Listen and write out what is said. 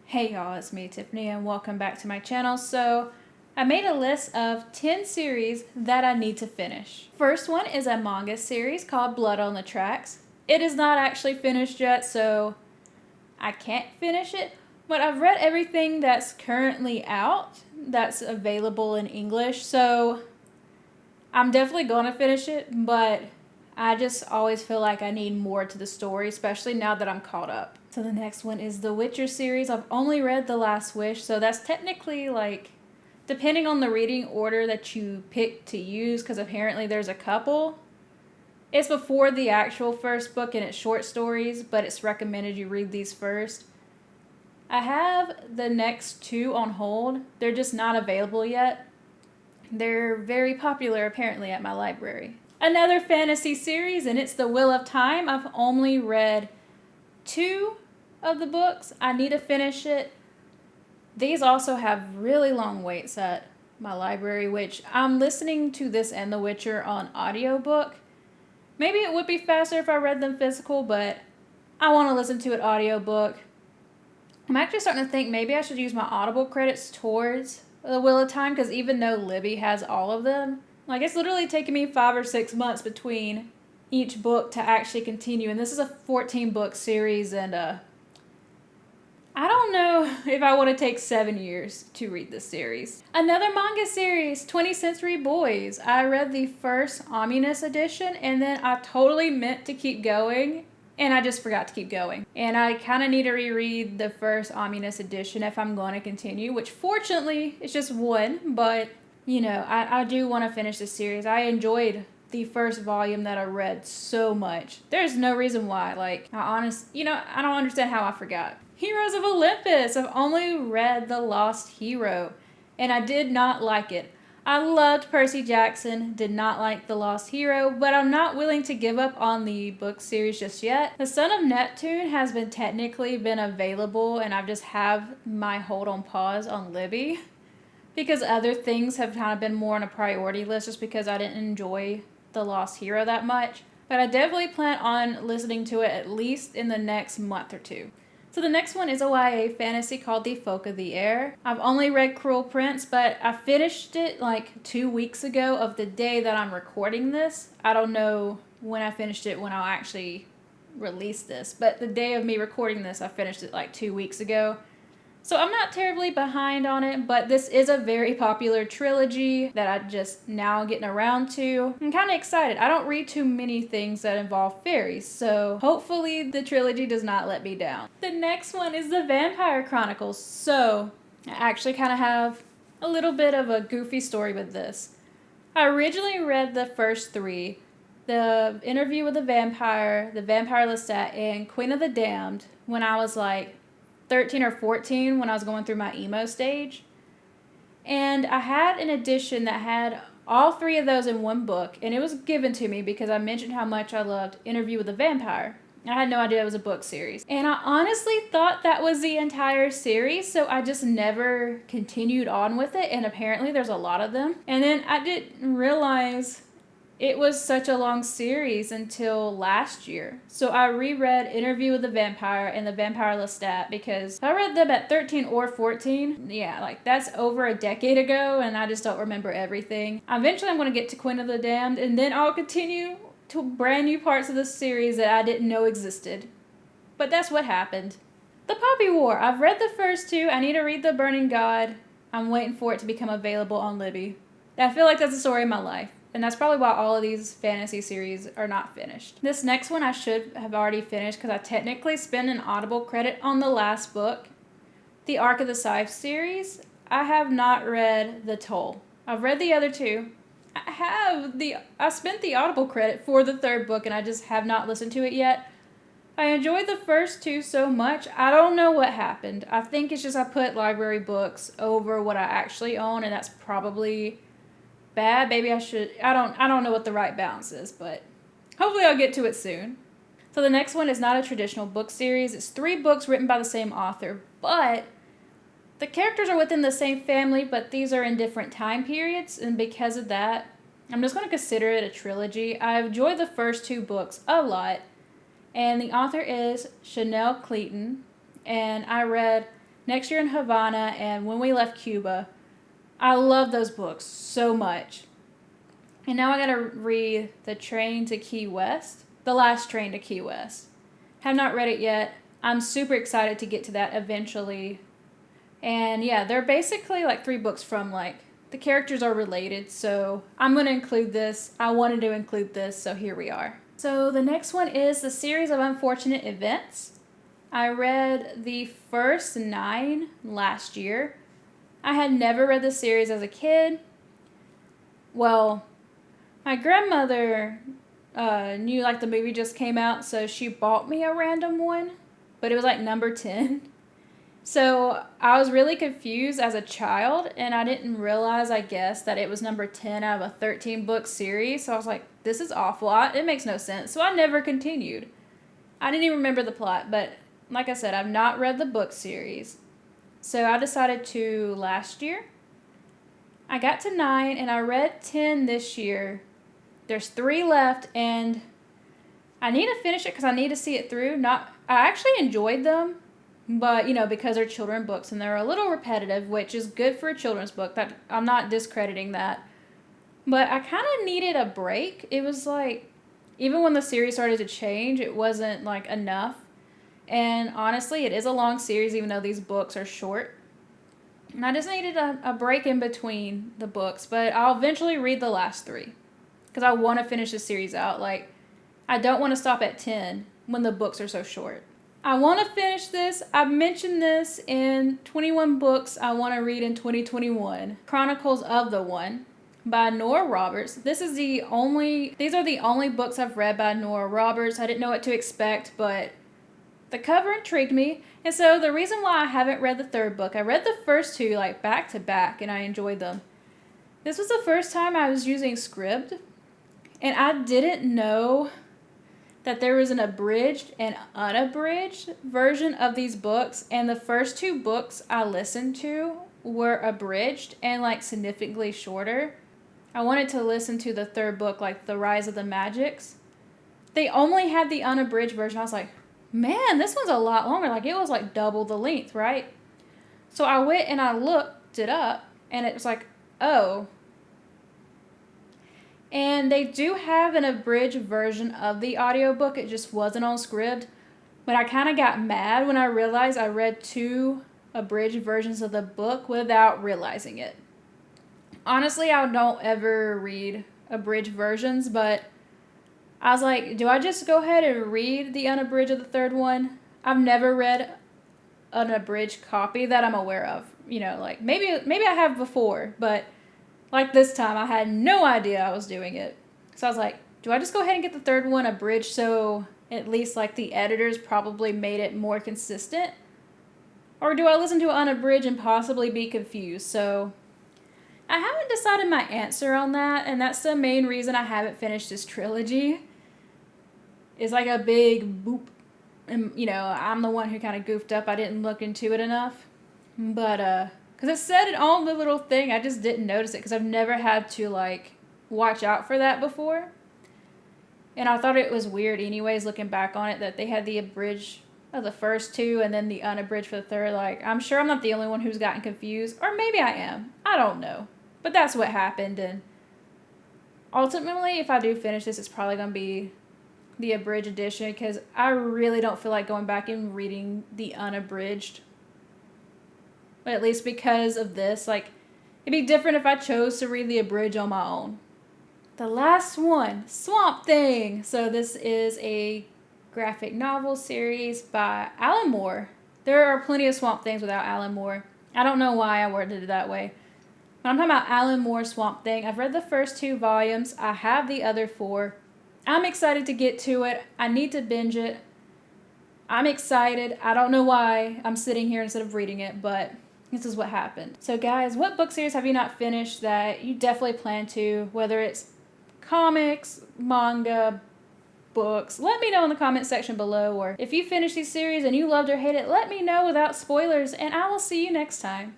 Hey y'all, it's me Tiffany and welcome back to my channel. So I made a list of 10 series that I need to finish. First one is a manga series called Blood on the Tracks. It is not actually finished yet, so I can't finish it, but I've read everything that's currently out that's available in English, so I'm definitely going to finish it, but I just always feel like I need more to the story, especially now that I'm caught up. So the next one is the Witcher series. I've only read The Last Wish, so that's technically like, depending on the reading order that you pick to use, because apparently there's a couple. It's before the actual first book and it's short stories, but it's recommended you read these first. I have the next two on hold. They're just not available yet. They're very popular apparently at my library. Another fantasy series, and it's The Wheel of Time. I've only read 2 of the books. I need to finish it. These also have really long waits at my library, which I'm listening to this and The Witcher on audiobook. Maybe it would be faster if I read them physical, but I want to listen to it audiobook. I'm actually starting to think maybe I should use my Audible credits towards The Wheel of Time, because even though Libby has all of them, like, it's literally taken me 5 or 6 months between each book to actually continue. And this is a 14-book series, and I don't know if I want to take 7 years to read this series. Another manga series, 20th Century Boys. I read the first Omnibus edition, and then I totally meant to keep going, and I just forgot to keep going. And I kind of need to reread the first Omnibus edition if I'm going to continue, which fortunately is just one, but you know, I do want to finish this series. I enjoyed the first volume that I read so much. There's no reason why. Like, I don't understand how I forgot. Heroes of Olympus. I've only read The Lost Hero, and I did not like it. I loved Percy Jackson, did not like The Lost Hero, but I'm not willing to give up on the book series just yet. The Son of Neptune has technically been available, and I've just have my hold on pause on Libby, because other things have kind of been more on a priority list just because I didn't enjoy The Lost Hero that much. But I definitely plan on listening to it at least in the next month or 2. So the next one is a YA fantasy called The Folk of the Air. I've only read Cruel Prince, but I finished it like 2 weeks ago of the day that I'm recording this. I don't know when I finished it, when I'll actually release this, but the day of me recording this, I finished it like 2 weeks ago. So I'm not terribly behind on it, but this is a very popular trilogy that I'm just now getting around to. I'm kind of excited. I don't read too many things that involve fairies, so hopefully the trilogy does not let me down. The next one is the Vampire Chronicles. So I actually kind of have a little bit of a goofy story with this. I originally read the first 3, The Interview with the Vampire Lestat, and Queen of the Damned, when I was like 13 or 14, when I was going through my emo stage. And I had an edition that had all 3 of those in one book, and it was given to me because I mentioned how much I loved Interview with the Vampire. I had no idea it was a book series. And I honestly thought that was the entire series, so I just never continued on with it, and apparently there's a lot of them. And then I didn't realize it was such a long series until last year. So I reread Interview with the Vampire and The Vampire Lestat because I read them at 13 or 14. Yeah, like that's over a decade ago, and I just don't remember everything. Eventually I'm going to get to Queen of the Damned, and then I'll continue to brand new parts of the series that I didn't know existed. But that's what happened. The Poppy War. I've read the first 2. I need to read The Burning God. I'm waiting for it to become available on Libby. I feel like that's the story of my life. And that's probably why all of these fantasy series are not finished. This next one I should have already finished because I technically spent an Audible credit on the last book. The Ark of the Scythe series. I have not read The Toll. I've read the other 2. I spent the Audible credit for the 3rd book, and I just have not listened to it yet. I enjoyed the first 2 so much. I don't know what happened. I think it's just I put library books over what I actually own, and that's probably bad. Maybe I should. I don't know what the right balance is, but hopefully I'll get to it soon. So the next one is not a traditional book series. It's 3 books written by the same author, but the characters are within the same family, but these are in different time periods, and because of that, I'm just going to consider it a trilogy. I enjoyed the first 2 books a lot, and the author is Chanel Cleaton, and I read Next Year in Havana, and When We Left Cuba. I love those books so much. And now I gotta read The Train to Key West, The Last Train to Key West. Have not read it yet. I'm super excited to get to that eventually. And yeah, they're basically like 3 books from like, the characters are related, so I'm going to include this. I wanted to include this, so here we are. So the next one is The Series of Unfortunate Events. I read the first 9 last year. I had never read the series as a kid. Well, my grandmother knew like the movie just came out, so she bought me a random one, but it was like number 10. So I was really confused as a child, and I didn't realize, I guess, that it was number 10 out of a 13-book series. So I was like, this is awful. It makes no sense. So I never continued. I didn't even remember the plot, but like I said, I've not read the book series. So I decided to last year. I got to 9, and I read 10 this year. There's 3 left, and I need to finish it because I need to see it through. I actually enjoyed them. But, because they're children's books and they're a little repetitive, which is good for a children's book. That I'm not discrediting that. But I kind of needed a break. It was like, even when the series started to change, it wasn't like enough. And honestly, it is a long series, even though these books are short. And I just needed a break in between the books. But I'll eventually read the last 3. Because I want to finish the series out. Like, I don't want to stop at 10 when the books are so short. I want to finish this. I've mentioned this in 21 books I want to read in 2021. Chronicles of the One by Nora Roberts. These are the only books I've read by Nora Roberts. I didn't know what to expect, but the cover intrigued me. And so the reason why I haven't read the 3rd book, I read the first 2 like back to back and I enjoyed them. This was the first time I was using Scribd, and I didn't know that there was an abridged and unabridged version of these books, and the first 2 books I listened to were abridged and like significantly shorter. I wanted to listen to the 3rd book, like The Rise of the Magics. They only had the unabridged version. I was like, man, this one's a lot longer. Like, it was like double the length, right? So I went and I looked it up, and it was like, oh. And they do have an abridged version of the audiobook. It just wasn't on Scribd. But I kind of got mad when I realized I read 2 abridged versions of the book without realizing it. Honestly, I don't ever read abridged versions, but I was like, do I just go ahead and read the unabridged of the 3rd one? I've never read an abridged copy that I'm aware of. Like maybe I have before, but like this time, I had no idea I was doing it. So I was like, do I just go ahead and get the 3rd one abridged so at least like the editors probably made it more consistent? Or do I listen to it unabridged and possibly be confused? So I haven't decided my answer on that, and that's the main reason I haven't finished this trilogy. It's like a big boop. And, I'm the one who kind of goofed up. I didn't look into it enough. But, because it said it on the little thing, I just didn't notice it because I've never had to, like, watch out for that before. And I thought it was weird anyways, looking back on it, that they had the abridged of the first 2 and then the unabridged for the 3rd. Like, I'm sure I'm not the only one who's gotten confused. Or maybe I am. I don't know. But that's what happened. And ultimately, if I do finish this, it's probably going to be the abridged edition because I really don't feel like going back and reading the unabridged. But at least because of this, like, it'd be different if I chose to read the abridged on my own. The last one, Swamp Thing. So this is a graphic novel series by Alan Moore. There are plenty of Swamp Things without Alan Moore. I don't know why I worded it that way. But I'm talking about Alan Moore's Swamp Thing. I've read the first 2 volumes. I have the other 4. I'm excited to get to it. I need to binge it. I'm excited. I don't know why I'm sitting here instead of reading it, but this is what happened. So guys, what book series have you not finished that you definitely plan to? Whether it's comics, manga, books, let me know in the comment section below. Or if you finish these series and you loved or hate it, let me know without spoilers, and I will see you next time.